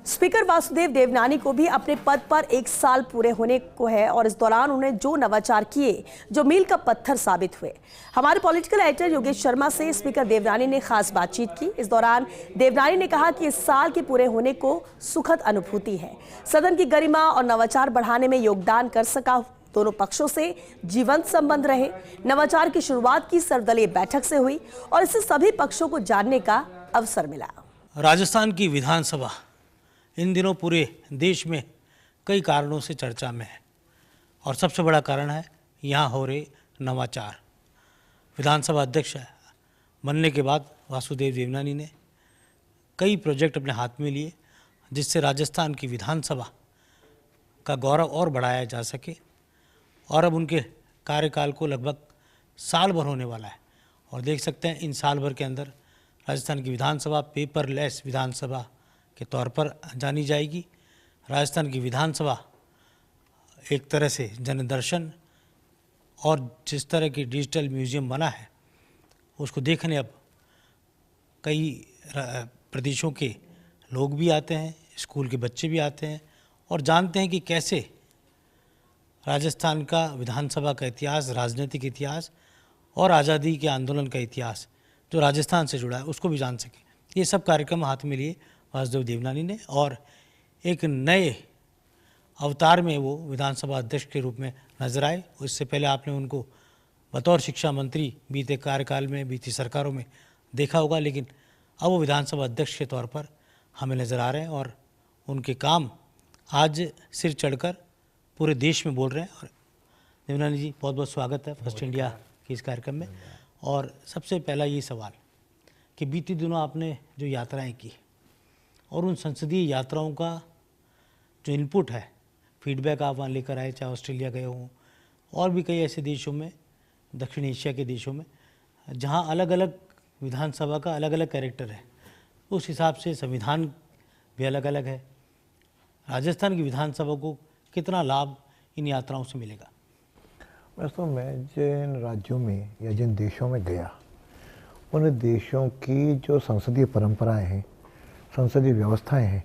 Speaker Vasudev Devnani को भी अपने पद पर 1 साल पूरे होने को है और इस दौरान उन्होंने जो नवाचार किए जो मील का पत्थर साबित हुए। हमारे पॉलिटिकल एडिटर योगेश शर्मा से स्पीकर देवनानी ने खास बातचीत की। इस दौरान देवनानी ने कहा कि इस साल के पूरे होने को सुखद अनुभूति है। सदन की गरिमा और नवाचार बढ़ाने में योगदान कर सका। दोनों पक्षों से जीवंत संबंध रहे। नवाचार की शुरुआत की सर्वदलीय बैठक से हुई और इससे सभी पक्षों को जानने का अवसर मिला। राजस्थान की विधानसभा इन दिनों पूरे देश में कई कारणों से चर्चा में है और सबसे बड़ा कारण है यहाँ हो रहे नवाचार। विधानसभा अध्यक्ष बनने के बाद वासुदेव देवनानी ने कई प्रोजेक्ट अपने हाथ में लिए जिससे राजस्थान की विधानसभा का गौरव और बढ़ाया जा सके और अब उनके कार्यकाल को लगभग साल भर होने वाला है और देख सकते हैं इन साल भर के अंदर राजस्थान की विधानसभा पेपरलेस विधानसभा के तौर पर जानी जाएगी। राजस्थान की विधानसभा एक तरह से जनदर्शन और जिस तरह की डिजिटल म्यूजियम बना है उसको देखने अब कई प्रदेशों के लोग भी आते हैं, स्कूल के बच्चे भी आते हैं और जानते हैं कि कैसे राजस्थान का विधानसभा का इतिहास, राजनीतिक इतिहास और आज़ादी के आंदोलन का इतिहास जो राजस्थान से जुड़ा है उसको भी जान सकें। ये सब कार्यक्रम हाथ में लिए वासुदेव देवनानी ने और एक नए अवतार में वो विधानसभा अध्यक्ष के रूप में नजर आए। इससे पहले आपने उनको बतौर शिक्षा मंत्री बीते कार्यकाल में, बीती सरकारों में देखा होगा, लेकिन अब वो विधानसभा अध्यक्ष के तौर पर हमें नज़र आ रहे हैं और उनके काम आज सिर चढ़कर पूरे देश में बोल रहे हैं। और देवनानी जी, बहुत बहुत स्वागत है फर्स्ट इंडिया के इस कार्यक्रम में। और सबसे पहला ये सवाल कि बीते दिनों आपने जो यात्राएं की और उन संसदीय यात्राओं का जो इनपुट है, फीडबैक आप वहाँ लेकर आए, चाहे ऑस्ट्रेलिया गए हों और भी कई ऐसे देशों में, दक्षिण एशिया के देशों में, जहाँ अलग अलग विधानसभा का अलग अलग कैरेक्टर है, उस हिसाब से संविधान भी अलग अलग है। राजस्थान की विधानसभा को कितना लाभ इन यात्राओं से मिलेगा? वैसे मैं जिन राज्यों में या जिन देशों में गया, उन देशों की जो संसदीय परंपराएं हैं, संसदीय व्यवस्थाएं हैं,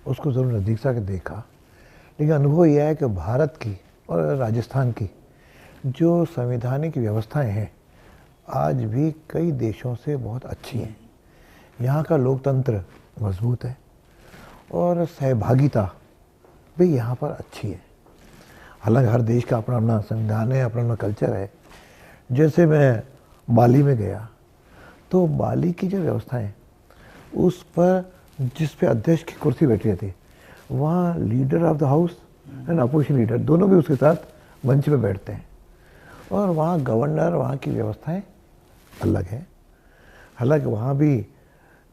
उसको ज़रूर नज़दीक से देखा। लेकिन अनुभव यह है कि भारत की और राजस्थान की जो संवैधानिक व्यवस्थाएं हैं आज भी कई देशों से बहुत अच्छी हैं। यहाँ का लोकतंत्र मजबूत है और सहभागिता भी यहाँ पर अच्छी है। हालांकि हर देश का अपना अपना संविधान है, अपना अपना कल्चर है। जैसे मैं बाली में गया तो बाली की जो व्यवस्था है उस पर जिस पे अध्यक्ष की कुर्सी बैठी रहती है, वहाँ leader of the house and opposition leader दोनों भी उसके साथ मंच पे बैठते हैं और वहाँ गवर्नर, वहाँ की व्यवस्थाएं अलग हैं। हालांकि वहाँ भी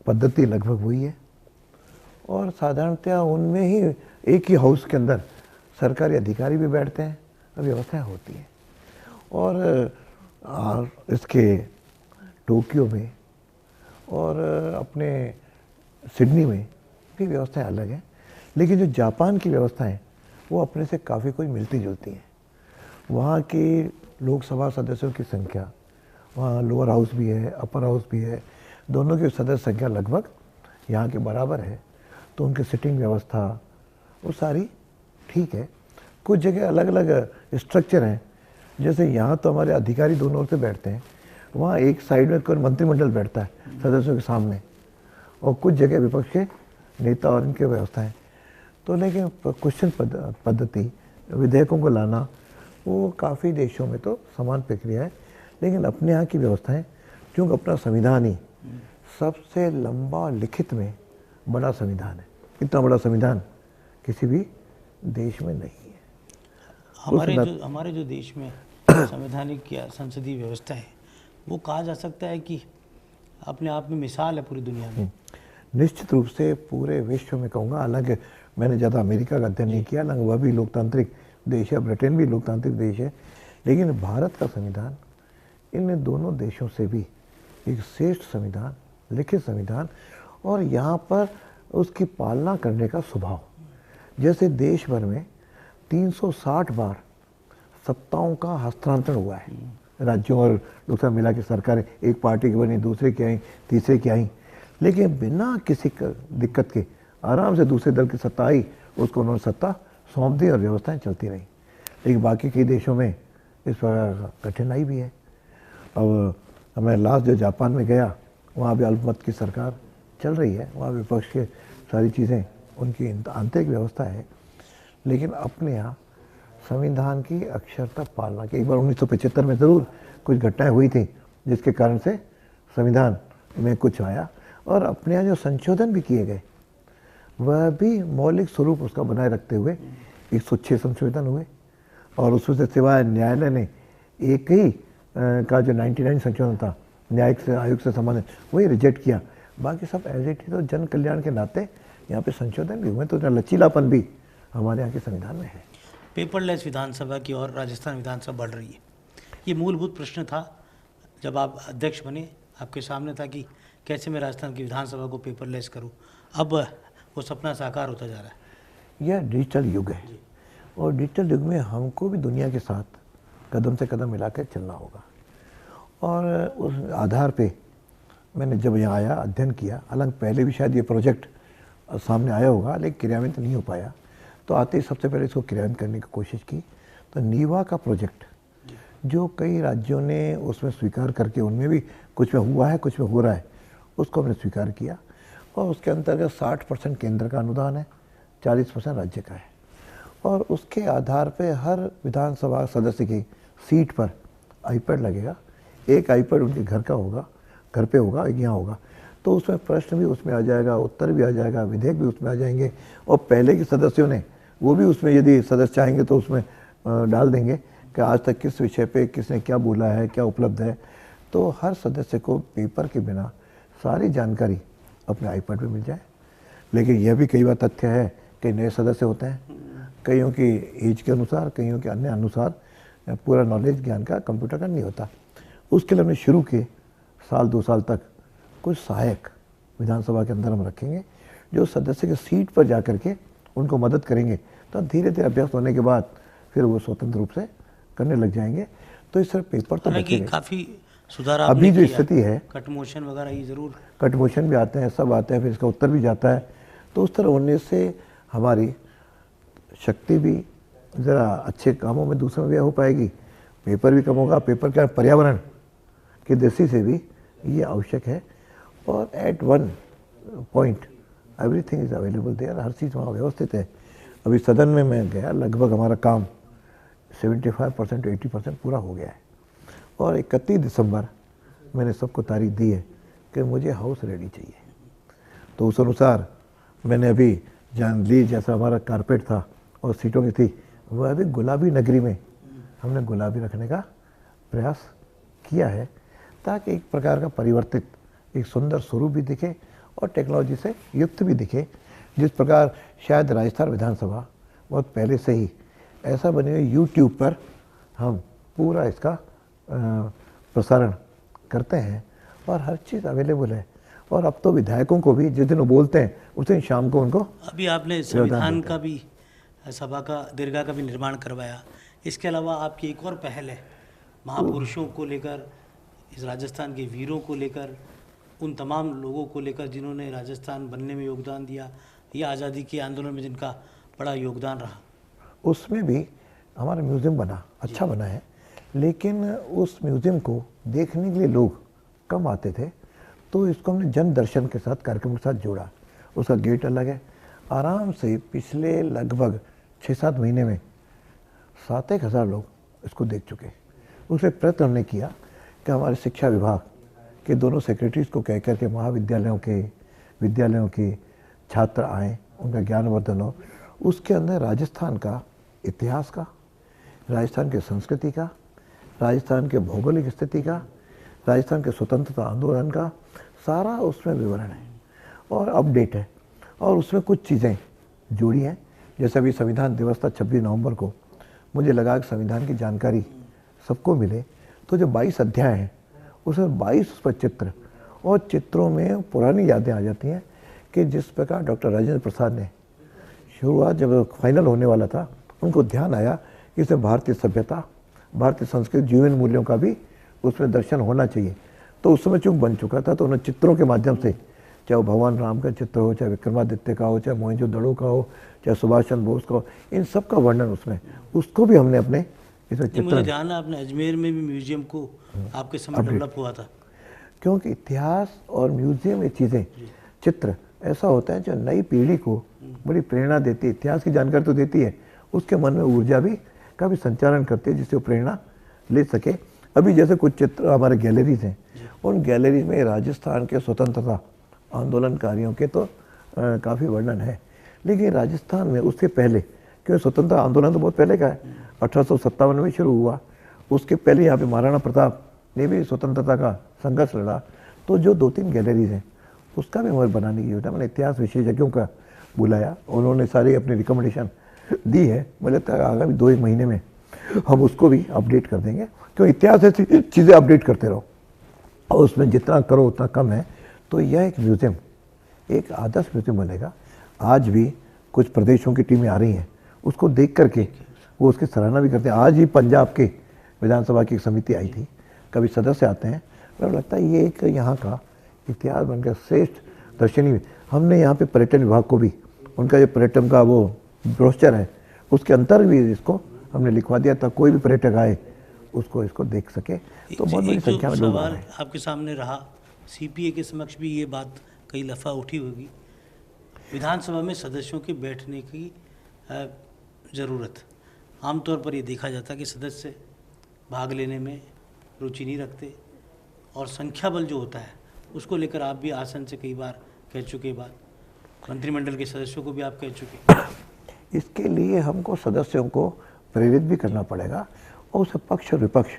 पद्धति लगभग वही है और साधारणतः उनमें ही एक ही हाउस के अंदर सरकारी अधिकारी भी बैठते हैं और व्यवस्थाएं होती हैं। और इसके टोक्यो में और अपने सिडनी में भी व्यवस्थाएं अलग हैं, लेकिन जो जापान की व्यवस्था है वो अपने से काफ़ी कोई मिलती जुलती हैं। वहाँ की लोकसभा सदस्यों की संख्या, वहाँ लोअर हाउस भी है, अपर हाउस भी है, दोनों की सदस्य संख्या लगभग यहाँ के बराबर है, तो उनकी सिटिंग व्यवस्था वो सारी ठीक है। कुछ जगह अलग अलग स्ट्रक्चर हैं, जैसे यहाँ तो हमारे अधिकारी दोनों ओर से बैठते हैं, वहाँ एक साइड में कोई मंत्रिमंडल बैठता है सदस्यों के सामने और कुछ जगह विपक्ष के नेता और इनके व्यवस्था है। तो लेकिन क्वेश्चन पद्धति, विधेयकों को लाना, वो काफ़ी देशों में तो समान प्रक्रिया है। लेकिन अपने यहाँ की व्यवस्थाएं, क्योंकि अपना संविधान ही सबसे लंबा लिखित में बड़ा संविधान है, इतना बड़ा संविधान किसी भी देश में नहीं है। हमारे जो देश में संवैधानिक या संसदीय व्यवस्था है वो कहा जा सकता है कि अपने आप में मिसाल है पूरी दुनिया में। निश्चित रूप से पूरे विश्व में कहूँगा। हालांकि मैंने ज़्यादा अमेरिका का अध्ययन नहीं किया, हालांकि वह भी लोकतांत्रिक देश है, ब्रिटेन भी लोकतांत्रिक देश है, लेकिन भारत का संविधान इन दोनों देशों से भी एक श्रेष्ठ संविधान, लिखित संविधान और यहाँ पर उसकी पालना करने का स्वभाव। जैसे देश भर में 360 बार सत्ताओं का हस्तांतरण हुआ है, राज्यों और लोकसभा मिला के सरकारें एक पार्टी की बनी, दूसरे की आई, तीसरे की आई, लेकिन बिना किसी दिक्कत के आराम से दूसरे दल की सत्ता आई, उसको उन्होंने सत्ता सौंप दी और व्यवस्थाएं चलती रहीं। लेकिन बाकी कई देशों में इस प्रकार का कठिनाई भी है। अब मैं लास्ट जो जापान में गया, वहाँ भी अल्पमत की सरकार चल रही है, वहाँ विपक्ष के सारी चीज़ें उनकी आंतरिक व्यवस्था है। लेकिन अपने यहाँ संविधान की अक्षरता पालना की, एक बार 1975 में ज़रूर कुछ घटनाएं हुई थी जिसके कारण से संविधान में कुछ आया, और अपने यहाँ जो संशोधन भी किए गए वह भी मौलिक स्वरूप उसका बनाए रखते हुए 106 संशोधन हुए, और उसमें से सिवाय न्यायालय ने एक ही का जो 99 संशोधन था न्यायिक से आयोग से संबंधित, वही रिजेक्ट किया। बाकी सब एज इट इज, तो जन कल्याण के नाते यहाँ पे संशोधन भी हुए, तो लचीलापन भी हमारे यहाँ के संविधान में है। पेपरलेस विधानसभा की ओर राजस्थान विधानसभा बढ़ रही है। ये मूलभूत प्रश्न था जब आप अध्यक्ष बने, आपके सामने था कि कैसे मैं राजस्थान की विधानसभा को पेपरलेस करूं। अब वो सपना साकार होता जा रहा है। यह डिजिटल युग है, और डिजिटल युग में हमको भी दुनिया के साथ कदम से कदम मिलाकर चलना होगा। और उस आधार पे मैंने जब यहाँ आया, अध्ययन किया, हालांकि पहले भी शायद ये प्रोजेक्ट सामने आया होगा लेकिन क्रियान्वित नहीं हो पाया, तो आते ही सबसे पहले इसको क्रियान्वित करने की कोशिश की। तो नीवा का प्रोजेक्ट जो कई राज्यों ने उसमें स्वीकार करके, उनमें भी कुछ में हुआ है कुछ में हो रहा है, उसको हमने स्वीकार किया, और उसके अंतर्गत 60% केंद्र का अनुदान है, 40% राज्य का है, और उसके आधार पे हर विधानसभा सदस्य की सीट पर आईपैड लगेगा। एक आईपैड उनके घर का होगा, घर पे होगा, एक यहाँ होगा, तो उसमें प्रश्न भी उसमें आ जाएगा, उत्तर भी आ जाएगा, विधेयक भी उसमें आ जाएंगे, और पहले के सदस्यों ने वो भी उसमें यदि सदस्य चाहेंगे तो उसमें डाल देंगे कि आज तक किस विषय पे किसने क्या बोला है, क्या उपलब्ध है। तो हर सदस्य को पेपर के बिना सारी जानकारी अपने आईपैड पे मिल जाए। लेकिन यह भी कई बार तथ्य है कि नए सदस्य होते हैं, कईयों की एज के अनुसार, कईयों के अन्य अनुसार पूरा नॉलेज ज्ञान का कंप्यूटर का नहीं होता। उसके लिए हमने शुरू किए, साल 2 साल तक कुछ सहायक विधानसभा के अंदर हम रखेंगे जो सदस्य के सीट पर जा कर के उनको मदद करेंगे। तो धीरे धीरे अभ्यास होने के बाद फिर वो स्वतंत्र रूप से करने लग जाएंगे। तो इस तरह पेपर तो बचेंगे। काफ़ी सुधार अभी जो स्थिति है, कट मोशन वगैरह ये ज़रूर, कट मोशन भी आते हैं, सब आते हैं, फिर इसका उत्तर भी जाता है। तो उस तरह होने से हमारी शक्ति भी ज़रा अच्छे कामों में दूसरों में हो पाएगी, पेपर भी कम होगा। पेपर क्या, पर्यावरण की दृष्टि से भी ये आवश्यक है। और at one point everything is available there, हर चीज़ वहाँ व्यवस्थित है। अभी सदन में मैं गया, लगभग हमारा काम 75% to 80% पूरा हो गया है, और 31 दिसंबर मैंने सबको तारीख दी है कि मुझे हाउस रेडी चाहिए। तो उस अनुसार मैंने अभी जान ली, जैसा हमारा कारपेट था और सीटों की थी, वह अभी गुलाबी नगरी में हमने गुलाबी रखने का प्रयास किया है, ताकि एक प्रकार का परिवर्तित एक सुंदर स्वरूप भी दिखे और टेक्नोलॉजी से युक्त भी दिखे। जिस प्रकार शायद राजस्थान विधानसभा बहुत पहले से ही ऐसा बने हुए यूट्यूब पर हम पूरा इसका प्रसारण करते हैं, और हर चीज़ अवेलेबल है। और अब तो विधायकों को भी जिस दिन वो बोलते हैं उस दिन शाम को उनको, अभी आपने संविधान का भी, सभा का, दीर्घा का भी निर्माण करवाया। इसके अलावा आपकी एक और पहल है, महापुरुषों को लेकर, इस राजस्थान के वीरों को लेकर, उन तमाम लोगों को लेकर जिन्होंने राजस्थान बनने में योगदान दिया या आज़ादी के आंदोलन में जिनका बड़ा योगदान रहा। उसमें भी हमारा म्यूज़ियम बना, अच्छा बना है, लेकिन उस म्यूज़ियम को देखने के लिए लोग कम आते थे, तो इसको हमने जन दर्शन के साथ, कार्यक्रम के साथ जोड़ा। उसका गेट अलग है। आराम से पिछले लगभग 6-7 महीने में 7-1 हज़ार लोग इसको देख चुके। उसे प्रयत्न हमने किया कि हमारे शिक्षा विभाग के दोनों सेक्रेटरीज को कह कर के महाविद्यालयों के, विद्यालयों के छात्र आएँ, उनका ज्ञानवर्धन हो। उसके अंदर राजस्थान का इतिहास का, राजस्थान के संस्कृति का, राजस्थान के भौगोलिक स्थिति का, राजस्थान के स्वतंत्रता आंदोलन का सारा उसमें विवरण है और अपडेट है। और उसमें कुछ चीज़ें जुड़ी हैं, जैसे अभी संविधान दिवस था 26 नवंबर को, मुझे लगा कि संविधान की जानकारी सबको मिले, तो जो 22 अध्याय हैं उसमें 22 उस पर चित्र, और चित्रों में पुरानी यादें आ जाती हैं कि जिस प्रकार डॉक्टर राजेंद्र प्रसाद ने शुरुआत, जब फाइनल होने वाला था, उनको ध्यान आया कि इसमें भारतीय सभ्यता, भारतीय संस्कृति, जीवन मूल्यों का भी उसमें दर्शन होना चाहिए। तो उस समय चूँकि बन चुका था, तो उन्होंने चित्रों के माध्यम से चाहे वो भगवान राम का चित्र हो, चाहे विक्रमादित्य का हो, चाहे मोहनजोदड़ो का हो, चाहे सुभाष चंद्र बोस का हो, इन सब का वर्णन उसमें, उसको भी हमने अपने इसमें मुझे चित्रण, ध्यान है आपने अजमेर में भी म्यूजियम को आपके समय डेवलप हुआ था। क्योंकि इतिहास और म्यूजियम ये चीज़ें, चित्र ऐसा होता है जो नई पीढ़ी को बड़ी प्रेरणा देती है। इतिहास की जानकारी तो देती है, उसके मन में ऊर्जा भी का भी संचालन करती है जिससे वो प्रेरणा ले सके। अभी जैसे कुछ चित्र हमारे गैलरीज हैं, उन गैलरीज में राजस्थान के स्वतंत्रता आंदोलनकारियों के तो काफ़ी वर्णन है, लेकिन राजस्थान में उससे पहले, क्योंकि स्वतंत्रता आंदोलन तो बहुत पहले का है, 1857 में शुरू हुआ। उसके पहले यहाँ पे महाराणा प्रताप ने भी स्वतंत्रता का संघर्ष लड़ा। तो जो 2-3 गैलरीज हैं उसका भी हमारे बनाने की योजना, मैंने इतिहास विशेषज्ञों का बुलाया, उन्होंने सारी अपनी रिकमेंडेशन दी है। मुझे लगता है आगामी 2-1 महीने में हम उसको भी अपडेट कर देंगे, क्योंकि इतिहास ऐसी चीज़ें अपडेट करते रहो और उसमें जितना करो उतना कम है। तो यह एक म्यूज़ियम, एक आदर्श म्यूज़ियम बनेगा। आज भी कुछ प्रदेशों की टीमें आ रही हैं, उसको देख करके वो उसकी सराहना भी करते हैं। आज ही पंजाब के विधानसभा की एक समिति आई थी, कभी सदस्य आते हैं, मुझे लगता है ये एक यहाँ का इतिहास बनकर श्रेष्ठ दर्शनीय। हमने यहाँ पे पर्यटन विभाग को भी उनका जो पर्यटन का वो ब्रोशर है उसके अंतर भी इसको हमने लिखवा दिया था, कोई भी पर्यटक आए उसको इसको देख सके। तो बहुत बड़ी संख्या में लोग आ रहे हैं। आपके सामने रहा, सीपीए के समक्ष भी ये बात कई दफ़ा उठी होगी, विधानसभा में सदस्यों के बैठने की ज़रूरत। आमतौर पर ये देखा जाता है कि सदस्य भाग लेने में रुचि नहीं रखते, और संख्या बल जो होता है उसको लेकर आप भी आसन से कई बार कह चुके, बात मंत्रिमंडल के सदस्यों को भी आप कह चुके। इसके लिए हमको सदस्यों को प्रेरित भी करना पड़ेगा, और उसे पक्ष और विपक्ष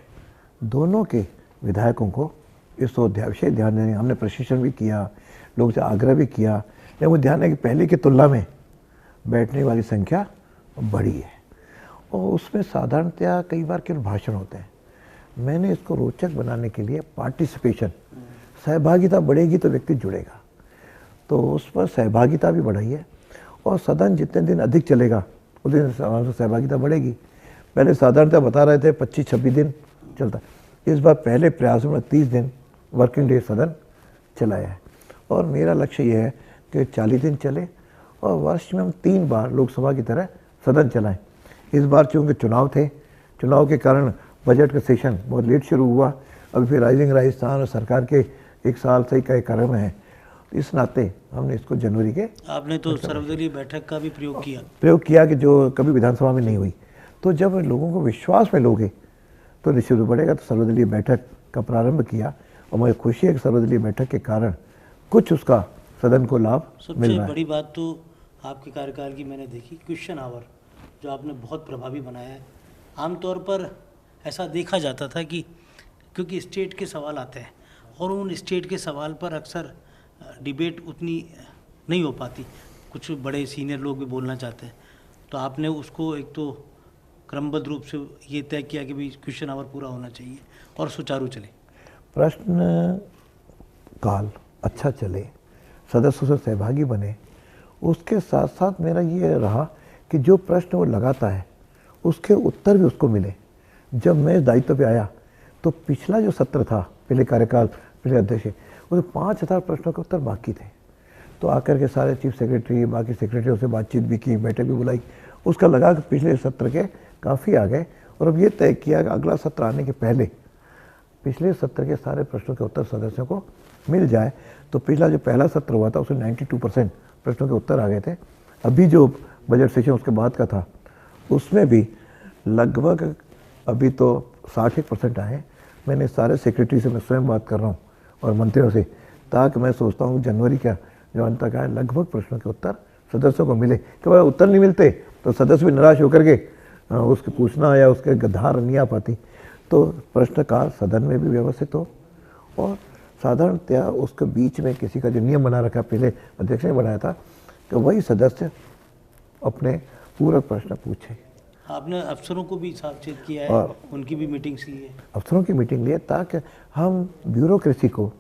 दोनों के विधायकों को इस विषय ध्यान देने। हमने प्रशिक्षण भी किया, लोगों से आग्रह भी किया, लेकिन वो ध्यान है कि पहले की तुलना में बैठने वाली संख्या बढ़ी है, और उसमें साधारणतया कई बार केवल भाषण होते हैं। मैंने इसको रोचक बनाने के लिए पार्टिसिपेशन, सहभागिता बढ़ेगी तो व्यक्ति जुड़ेगा, तो उस पर सहभागिता भी बढ़ाई है। और सदन जितने दिन अधिक चलेगा उतने दिन सहभागिता बढ़ेगी। पहले साधारणतः बता रहे थे 25-26 दिन चलता, इस बार पहले प्रयासों में 30 दिन वर्किंग डे सदन चलाया है, और मेरा लक्ष्य ये है कि 40 दिन चले और वर्ष में हम 3 बार लोकसभा की तरह सदन चलाएं। इस बार चूँकि चुनाव थे, चुनाव के कारण बजट का सेशन बहुत लेट शुरू हुआ, अभी फिर राइजिंग राजस्थान और सरकार के 1 साल से का एक क्रम है, इस नाते हमने इसको जनवरी के। आपने तो सर्वदलीय बैठक का भी प्रयोग किया कि जो कभी विधानसभा में नहीं हुई। तो जब लोगों को विश्वास में लोगे तो निश्चित बढ़ेगा। तो सर्वदलीय बैठक का प्रारंभ किया, और मुझे खुशी है कि सर्वदलीय बैठक के कारण कुछ उसका सदन को लाभ मिल रहा है। सबसे बड़ी बात तो आपके कार्यकाल की मैंने देखी, क्वेश्चन आवर जो आपने बहुत प्रभावी बनाया है। आमतौर पर ऐसा देखा जाता था कि क्योंकि स्टेट के सवाल आते हैं और उन स्टेट के सवाल पर अक्सर डिबेट उतनी नहीं हो पाती, कुछ बड़े सीनियर लोग भी बोलना चाहते हैं, तो आपने उसको एक तो क्रमबद्ध रूप से ये तय किया कि भाई क्वेश्चन आवर पूरा होना चाहिए और सुचारू चले, प्रश्न काल अच्छा चले, सदस्यों से सहभागी बने। उसके साथ साथ मेरा ये रहा कि जो प्रश्न वो लगाता है उसके उत्तर भी उसको मिले। जब मैं इस दायित्व पे आया तो पिछला जो सत्र था, पहले कार्यकाल पहले अध्यक्ष, उसमें 5000 प्रश्नों के उत्तर बाकी थे। तो आकर के सारे चीफ सेक्रेटरी, बाकी सेक्रेटरियों से बातचीत भी की, बैठक भी बुलाई, उसका लगा कि पिछले सत्र के काफ़ी आ गए, और अब ये तय किया कि अगला सत्र आने के पहले पिछले सत्र के सारे प्रश्नों के उत्तर सदस्यों को मिल जाए। तो पिछला जो पहला सत्र हुआ था उसमें 92% प्रश्नों के उत्तर आ गए थे। अभी जो बजट सेशन उसके बाद का था उसमें भी लगभग अभी तो 60% आए। मैंने सारे सेक्रेटरी से मैं स्वयं बात कर रहा हूँ और मंत्रियों से, ताकि मैं सोचता हूँ जनवरी का जो अंत तक आए लगभग प्रश्नों के उत्तर सदस्यों को मिले। कि भाई उत्तर नहीं मिलते तो सदस्य भी निराश होकर के उसके पूछना या उसके गद्दार नहीं आ पाती। तो प्रश्नकाल सदन में भी व्यवस्थित हो, और साधारणतया उसके बीच में किसी का जो नियम बना रखा, पहले अध्यक्ष ने बनाया था कि वही सदस्य अपने पूरक प्रश्न पूछे। आपने अफसरों को भी सावचेत किया है, और उनकी भी मीटिंग्स ली है, अफसरों की मीटिंग लिए, ताकि हम ब्यूरोक्रेसी को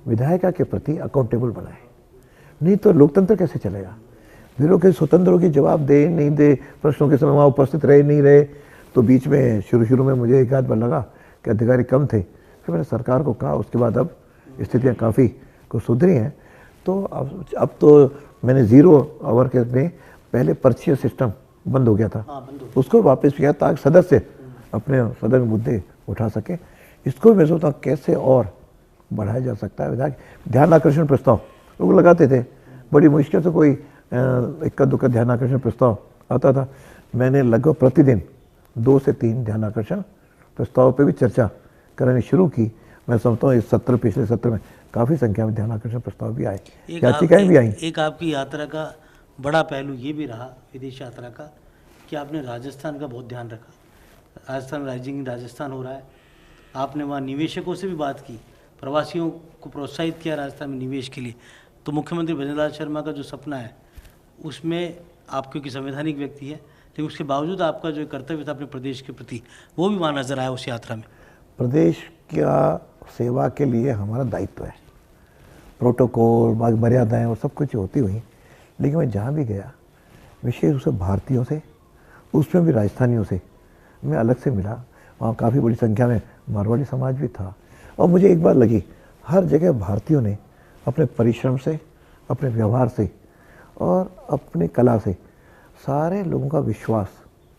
विधायिका के प्रति अकाउंटेबल बनाएं। नहीं तो लोकतंत्र कैसे चलेगा? ब्यूरोक्रेसी स्वतंत्र होगी, जवाब दे नहीं दे, प्रश्नों के समय वहाँ उपस्थित रहे नहीं रहे। तो बीच में शुरू में मुझे एक आध बार लगा कि अधिकारी कम थे, फिर मैंने सरकार को कहा, उसके बाद अब स्थितियाँ काफ़ी कुछ सुधरी हैं। तो अब तो मैंने 0 आवर के में पहले पर्ची सिस्टम बंद हो गया था, उसको वापस किया ताकि सदस्य अपने सदन में मुद्दे उठा सके। इसको भी मैं सोचता हूँ कैसे और बढ़ाया जा सकता है। विधायक ध्यान आकर्षण प्रस्ताव लोग लगाते थे, बड़ी मुश्किल से कोई इक्का दुक्का ध्यान आकर्षण प्रस्ताव आता था। मैंने लगभग प्रतिदिन 2 से 3 ध्यान आकर्षण प्रस्ताव पे भी चर्चा करनी शुरू की। मैं समझता हूँ इस सत्र पिछले सत्र में काफ़ी संख्या में ध्यान आकर्षण प्रस्ताव भी आए, याचिकाएँ भी आई। एक आपकी यात्रा का बड़ा पहलू ये भी रहा, विदेश यात्रा का, कि आपने राजस्थान का बहुत ध्यान रखा। राजस्थान राइजिंग राजस्थान हो रहा है, आपने वहाँ निवेशकों से भी बात की, प्रवासियों को प्रोत्साहित किया राजस्थान में निवेश के लिए। तो मुख्यमंत्री भजनलाल शर्मा का जो सपना है उसमें आप क्योंकि संवैधानिक व्यक्ति है, लेकिन उसके बावजूद आपका जो कर्तव्य था अपने प्रदेश के प्रति, वो भी वहाँ नजर आया उस यात्रा में। प्रदेश का सेवा के लिए हमारा दायित्व है, प्रोटोकॉल मर्यादाएँ और सब कुछ होती हुई, लेकिन मैं जहाँ भी गया विशेष रूप से भारतीयों से, उसमें भी राजस्थानियों से मैं अलग से मिला। वहाँ काफ़ी बड़ी संख्या में मारवाड़ी समाज भी था, और मुझे एक बात लगी, हर जगह भारतीयों ने अपने परिश्रम से, अपने व्यवहार से और अपनी कला से सारे लोगों का विश्वास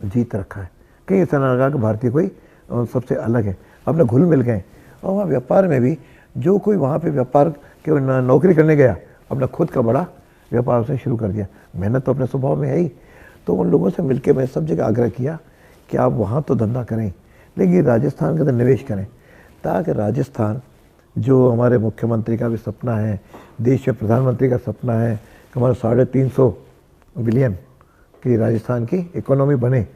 जीत रखा है। कहीं ऐसा ना लगा कि भारतीय कोई सबसे अलग है, अपने घुल मिल गए। और वहाँ व्यापार में भी जो कोई वहाँ पे व्यापार के नौकरी करने गया, अपना खुद का बड़ा व्यापार उसने शुरू कर दिया। मेहनत तो अपने स्वभाव में है ही, तो उन लोगों से मिलकर मैं सब जगह आग्रह किया कि आप वहाँ तो धंधा करें, लेकिन राजस्थान के अंदर निवेश करें, ताकि राजस्थान जो हमारे मुख्यमंत्री का भी सपना है, देश में प्रधानमंत्री का सपना है कि हमारा 350 बिलियन की राजस्थान की इकोनॉमी बने,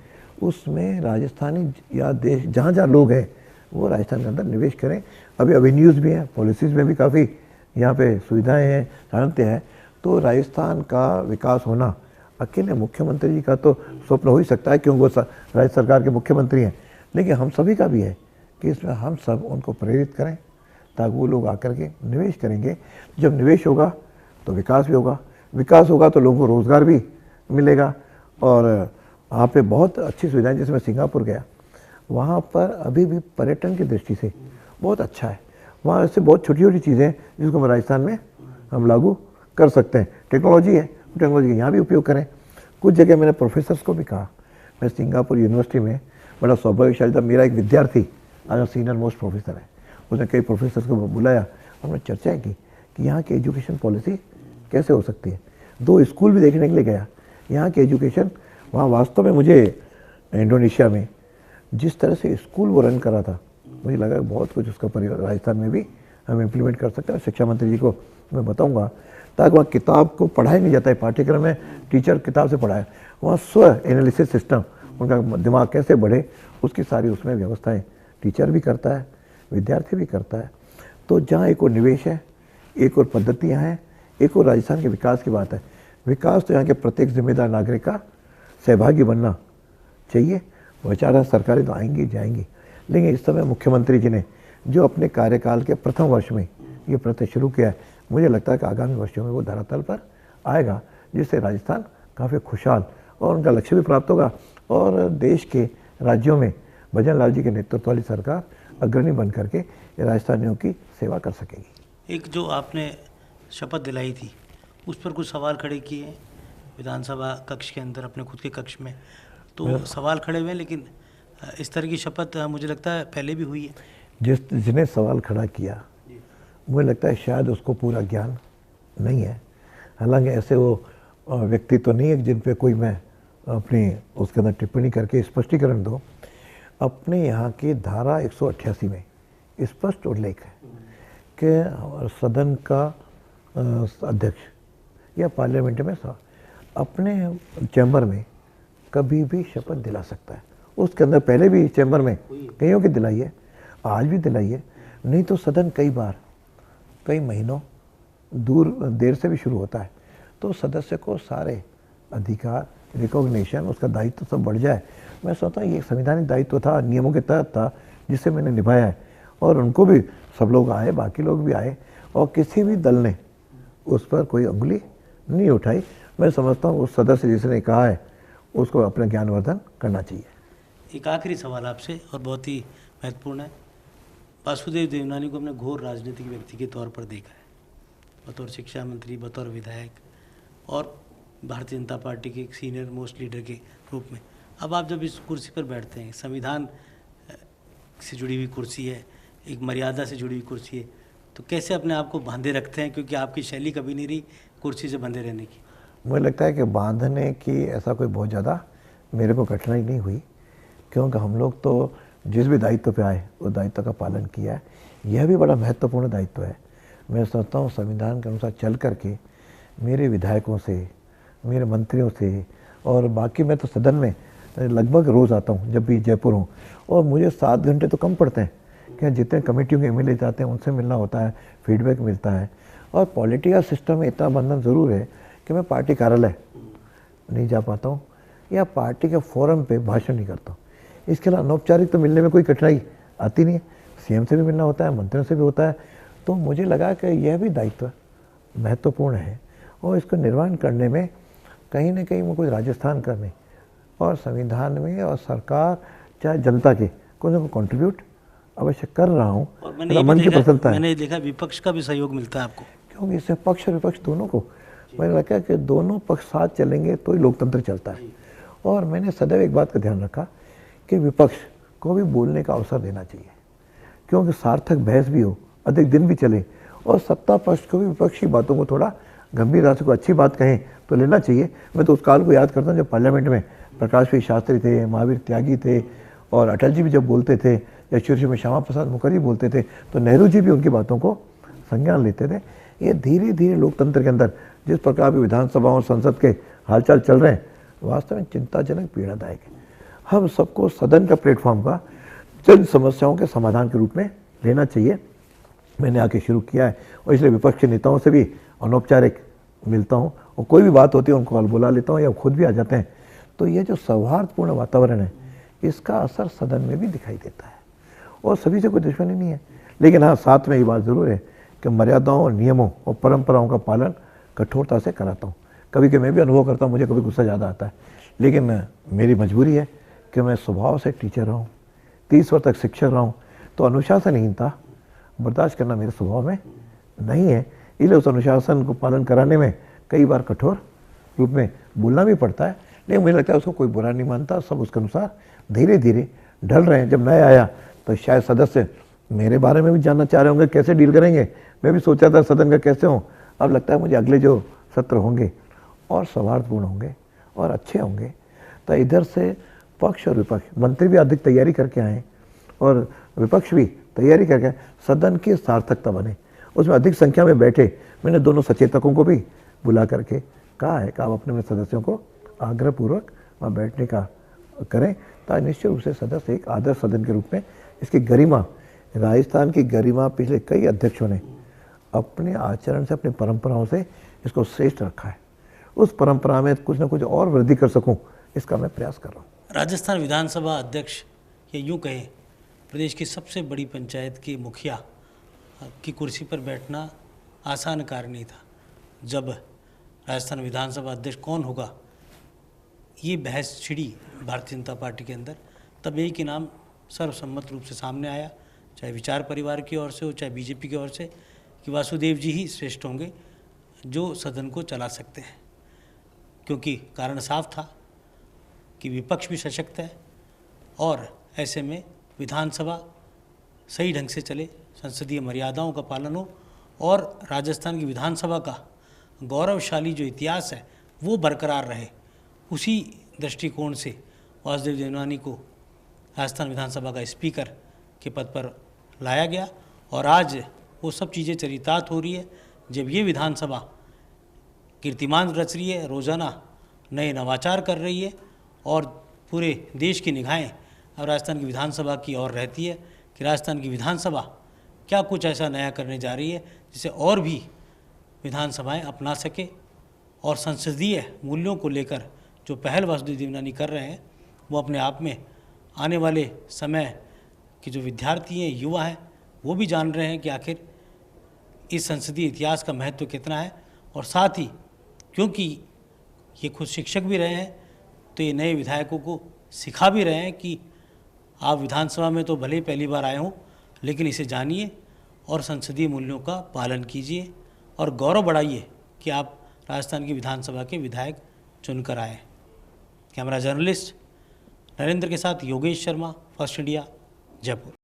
उसमें राजस्थानी या देश जहाँ जहाँ लोग हैं वो राजस्थान के अंदर निवेश करें। अभी एवेन्यूज़ भी हैं, पॉलिसीज़ में भी काफ़ी यहाँ पे सुविधाएं हैं, जानते हैं। तो राजस्थान का विकास होना अकेले मुख्यमंत्री जी का तो स्वप्न हो ही सकता है, क्योंकि वो राज्य सरकार के मुख्यमंत्री हैं, लेकिन हम सभी का भी है कि इसमें हम सब उनको प्रेरित करें ताकि वो लोग आकर के निवेश करेंगे। जब निवेश होगा तो विकास भी होगा, विकास होगा तो लोगों को रोज़गार भी मिलेगा। और वहाँ पे बहुत अच्छी सुविधाएं, जैसे मैं सिंगापुर गया, वहाँ पर अभी भी पर्यटन की दृष्टि से बहुत अच्छा है। वहाँ ऐसे बहुत छोटी छोटी चीज़ें हैं जिसको हम राजस्थान में हम लागू कर सकते हैं। टेक्नोलॉजी है, टेक्नोलॉजी का यहाँ भी उपयोग करें। कुछ जगह मैंने प्रोफेसर्स को भी कहा, मैं सिंगापुर यूनिवर्सिटी में बड़ा सौभाग्यशाली था, मेरा एक विद्यार्थी आज सीनियर मोस्ट प्रोफेसर है, उसने कई प्रोफेसर्स को बुलाया, हमने चर्चा की कि यहाँ की एजुकेशन पॉलिसी कैसे हो सकती है। 2 स्कूल भी देखने के लिए गया, यहाँ की एजुकेशन वहाँ वास्तव में मुझे इंडोनेशिया में जिस तरह से स्कूल वो रन करा था, मुझे लगा बहुत कुछ उसका राजस्थान में भी हम इम्प्लीमेंट कर सकते हैं। शिक्षा मंत्री जी को मैं बताऊंगा, ताकि वहाँ किताब को पढ़ाया नहीं जाता है, पाठ्यक्रम में टीचर किताब से पढ़ाए, वहाँ स्व एनालिसिस सिस्टम, उनका दिमाग कैसे बढ़े, उसकी सारी उसमें व्यवस्थाएं टीचर भी करता है, विद्यार्थी भी करता है। तो जहाँ एक और निवेश है, एक और पद्धतियाँ हैं, एक और राजस्थान के विकास की बात है। विकास तो यहाँ के प्रत्येक जिम्मेदार नागरिक का सहभागी बनना चाहिए। विचारा सरकारें तो आएंगी जाएंगी, लेकिन इस समय मुख्यमंत्री जी ने जो अपने कार्यकाल के प्रथम वर्ष में ये प्रयत्न शुरू किया है, मुझे लगता है कि आगामी वर्षों में वो धरातल पर आएगा, जिससे राजस्थान काफ़ी खुशहाल और उनका लक्ष्य भी प्राप्त होगा, और देश के राज्यों में भजन लाल जी के नेतृत्व वाली सरकार अग्रणी बन करके राजस्थानियों की सेवा कर सकेगी। एक जो आपने शपथ दिलाई थी, उस पर कुछ सवाल खड़े किए विधानसभा कक्ष के अंदर, अपने खुद के कक्ष में, तो सवाल खड़े हुए हैं, लेकिन इस तरह की शपथ मुझे लगता है पहले भी हुई है। जिसने सवाल खड़ा किया, मुझे लगता है शायद उसको पूरा ज्ञान नहीं है। हालांकि ऐसे वो व्यक्ति तो नहीं है जिन पे कोई मैं अपनी उसके अंदर टिप्पणी करके स्पष्टीकरण दूँ। अपने यहाँ की धारा 188 में स्पष्ट उल्लेख है कि सदन का अध्यक्ष या पार्लियामेंट में अपने चैम्बर में कभी भी शपथ दिला सकता है। उसके अंदर पहले भी चैम्बर में कईयों की दिलाई है, आज भी दिलाई है। नहीं तो सदन कई बार कई महीनों देर से भी शुरू होता है, तो सदस्य को सारे अधिकार, रिकॉग्निशन, उसका दायित्व सब बढ़ जाए। मैं सोचता हूँ ये संवैधानिक दायित्व था, नियमों के तहत था, जिसे मैंने निभाया है। और उनको भी सब लोग आए, बाकी लोग भी आए, और किसी भी दल ने उस पर कोई उंगली नहीं उठाई। मैं समझता हूँ उस सदस्य जिसने कहा है उसको अपना ज्ञानवर्धन करना चाहिए। एक आखिरी सवाल आपसे, और बहुत ही महत्वपूर्ण है। वासुदेव देवनानी को हमने घोर राजनीतिक व्यक्ति के तौर पर देखा है, बतौर शिक्षा मंत्री, बतौर विधायक और भारतीय जनता पार्टी के एक सीनियर मोस्ट लीडर के रूप में। अब आप जब इस कुर्सी पर बैठते हैं, संविधान से जुड़ी हुई कुर्सी है, एक मर्यादा से जुड़ी हुई कुर्सी है, तो कैसे अपने आप को बांधे रखते हैं, क्योंकि आपकी शैली कभी नहीं रही कुर्सी से बंधे रहने की? मुझे लगता है कि बांधने की ऐसा कोई बहुत ज़्यादा मेरे को कठिनाई नहीं हुई, क्योंकि हम लोग तो जिस भी दायित्व पे आए उस दायित्व का पालन किया है। यह भी बड़ा महत्वपूर्ण दायित्व है। मैं सोचता हूँ संविधान के अनुसार चल करके मेरे विधायकों से, मेरे मंत्रियों से और बाकी, मैं तो सदन में लगभग रोज़ आता हूँ जब भी जयपुर हूँ, और मुझे 7 घंटे तो कम पड़ते हैं कि जितने कमेटियों के एमएलए जाते हैं उनसे मिलना होता है, फीडबैक मिलता है। और पॉलिटिकल सिस्टम में इतना बंधन ज़रूर है कि मैं पार्टी कार्यालय नहीं जा पाता हूँ या पार्टी के फोरम पे भाषण नहीं करता हूँ। इसके अलावा अनौपचारिक तो मिलने में कोई कठिनाई आती नहीं है। सीएम से भी मिलना होता है, मंत्रियों से भी होता है। तो मुझे लगा कि यह भी दायित्व महत्वपूर्ण है और इसको निर्वहन करने में कहीं ना कहीं मैं कोई राजस्थान करने और संविधान में और सरकार चाहे जनता के कुछ ना कुछ कॉन्ट्रीब्यूट अवश्य कर रहा हूँ। और मन की प्रसन्नता है। मैंने देखा विपक्ष का भी सहयोग मिलता है आपको, क्योंकि इससे पक्ष और विपक्ष दोनों को मुझे लगता है कि दोनों पक्ष साथ चलेंगे तो ही लोकतंत्र चलता है। और मैंने सदैव एक बात का ध्यान रखा कि विपक्ष को भी बोलने का अवसर देना चाहिए, क्योंकि सार्थक बहस भी हो, अधिक दिन भी चले, और सत्ता पक्ष को भी विपक्षी बातों को थोड़ा गंभीरता से, कोई अच्छी बात कहें तो लेना चाहिए। मैं तो उस काल को याद करता हूँ जब पार्लियामेंट में प्रकाश भाई शास्त्री थे, महावीर त्यागी थे, और अटल जी भी जब बोलते थे, या शुरू में श्यामा प्रसाद मुखर्जी बोलते थे, तो नेहरू जी भी उनकी बातों को संज्ञान लेते थे। ये धीरे धीरे लोकतंत्र के अंदर जिस प्रकार की विधानसभा और संसद के हालचाल चल रहे हैं, वास्तव में चिंताजनक, पीड़ादायक है। हम सबको सदन का प्लेटफॉर्म का जन समस्याओं के समाधान के रूप में लेना चाहिए। मैंने आके शुरू किया है, और इसलिए विपक्ष के नेताओं से भी अनौपचारिक मिलता हूँ, और कोई भी बात होती है उनको बुला लेता हूँ या खुद भी आ जाते हैं। तो ये जो सौहार्दपूर्ण वातावरण है, इसका असर सदन में भी दिखाई देता है, और सभी से कोई दुश्मनी नहीं है। लेकिन हाँ, साथ में ये बात ज़रूर है कि मर्यादाओं और नियमों और परंपराओं का पालन कठोरता से कराता हूँ। कभी कभी मैं भी अनुभव करता हूँ, मुझे कभी गुस्सा ज़्यादा आता है, लेकिन मेरी मजबूरी है कि मैं स्वभाव से टीचर रहा हूँ, 30 वर्ष तक शिक्षक रहा हूँ, तो अनुशासनहीनता बर्दाश्त करना मेरे स्वभाव में नहीं है। इसलिए उस अनुशासन को पालन कराने में कई बार कठोर रूप में बोलना भी पड़ता है, लेकिन मुझे लगता है उसको कोई बुरा नहीं मानता। सब उसके अनुसार धीरे धीरे ढल रहे हैं। जब नया आया तो शायद सदस्य मेरे बारे में भी जानना चाह रहे होंगे, कैसे डील करेंगे। मैं भी सोचा था सदन का कैसे हों। अब लगता है मुझे अगले जो सत्र होंगे और सौहार्दपूर्ण होंगे और अच्छे होंगे। तो इधर से पक्ष और विपक्ष, मंत्री भी अधिक तैयारी करके आए और विपक्ष भी तैयारी करके आए, सदन की सार्थकता बने, उसमें अधिक संख्या में बैठे। मैंने दोनों सचेतकों को भी बुला करके कहा है कि आप अपने अपने सदस्यों को आग्रहपूर्वक वहाँ बैठने का करें, ताकि निश्चित रूप से सदस्य एक आदर्श सदन के रूप में इसकी गरिमा, राजस्थान की गरिमा पिछले कई अध्यक्षों ने अपने आचरण से, अपनी परंपराओं से इसको श्रेष्ठ रखा है। उस परंपरा में कुछ ना कुछ और वृद्धि कर सकूं, इसका मैं प्रयास कर रहा हूँ। राजस्थान विधानसभा अध्यक्ष, या यूँ कहें प्रदेश की सबसे बड़ी पंचायत के मुखिया की कुर्सी पर बैठना आसान कार्य नहीं था। जब राजस्थान विधानसभा अध्यक्ष कौन होगा, ये बहस छिड़ी भारतीय जनता पार्टी के अंदर, तब एक ही नाम सर्वसम्मत रूप से सामने आया, चाहे विचार परिवार की ओर से हो, चाहे बीजेपी की ओर से, कि वासुदेव जी ही श्रेष्ठ होंगे जो सदन को चला सकते हैं। क्योंकि कारण साफ था कि विपक्ष भी सशक्त है और ऐसे में विधानसभा सही ढंग से चले, संसदीय मर्यादाओं का पालन हो और राजस्थान की विधानसभा का गौरवशाली जो इतिहास है वो बरकरार रहे। उसी दृष्टिकोण से वासुदेव देवनानी को राजस्थान विधानसभा का स्पीकर के पद पर लाया गया, और आज वो सब चीज़ें चरितार्थ हो रही है जब ये विधानसभा कीर्तिमान रच रही है, रोज़ाना नए नवाचार कर रही है, और पूरे देश की निगाहें अब राजस्थान की विधानसभा की ओर रहती है कि राजस्थान की विधानसभा क्या कुछ ऐसा नया करने जा रही है जिसे और भी विधानसभाएं अपना सके। और संसदीय मूल्यों को लेकर जो पहल वासुदेव देवनानी कर रहे हैं, वो अपने आप में आने वाले समय के जो विद्यार्थी हैं, युवा हैं, वो भी जान रहे हैं कि आखिर इस संसदीय इतिहास का महत्व कितना है। और साथ ही क्योंकि ये खुद शिक्षक भी रहे हैं, तो ये नए विधायकों को सिखा भी रहे हैं कि आप विधानसभा में तो भले ही पहली बार आए हों, लेकिन इसे जानिए और संसदीय मूल्यों का पालन कीजिए और गौरव बढ़ाइए कि आप राजस्थान की विधानसभा के विधायक चुनकर आए। कैमरा जर्नलिस्ट नरेंद्र के साथ योगेश शर्मा, फर्स्ट इंडिया, जयपुर।